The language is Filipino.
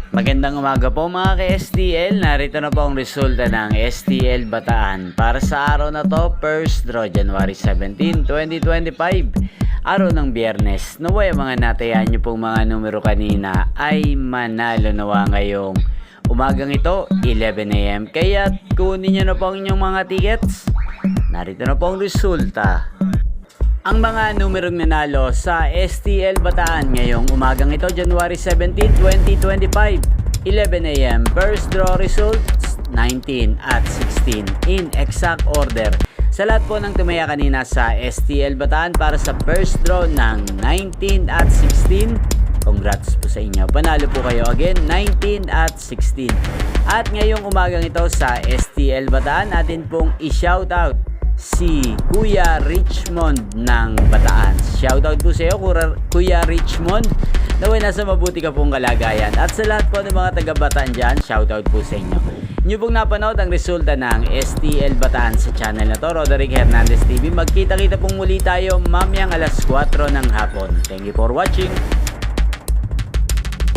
Magandang umaga po mga ka-STL. Narito na po ang resulta ng STL Bataan para sa araw na to, first draw January 17, 2025. Araw ng Biyernes. Naway mga natayaan nyo pong mga numero kanina ay manalo nawa ngayong umagang ito, 11 AM. Kaya kunin nyo na po ang inyong mga tickets. Narito na po ang resulta. Ang mga numerong nanalo sa STL Bataan ngayong umagang ito, January 17, 2025, 11 AM. First draw results, 19 at 16 in exact order. Sa lahat po ng tumaya kanina sa STL Bataan para sa first draw ng 19 at 16, congrats po sa inyo. Panalo po kayo again, 19 at 16. At ngayong umagang ito sa STL Bataan, natin pong i-shoutout si Kuya Richmond ng Bataan. Shoutout po sa iyo, Kuya Richmond. Naway nasa mabuti ka pong kalagayan. At sa lahat po ng mga taga Bataan dyan, shoutout po sa inyo. Inyo pong napanood ang resulta ng STL Bataan sa channel na to, Roderick Hernandez TV. Magkita-kita pong muli tayo mamayang alas 4 ng hapon. Thank you for watching.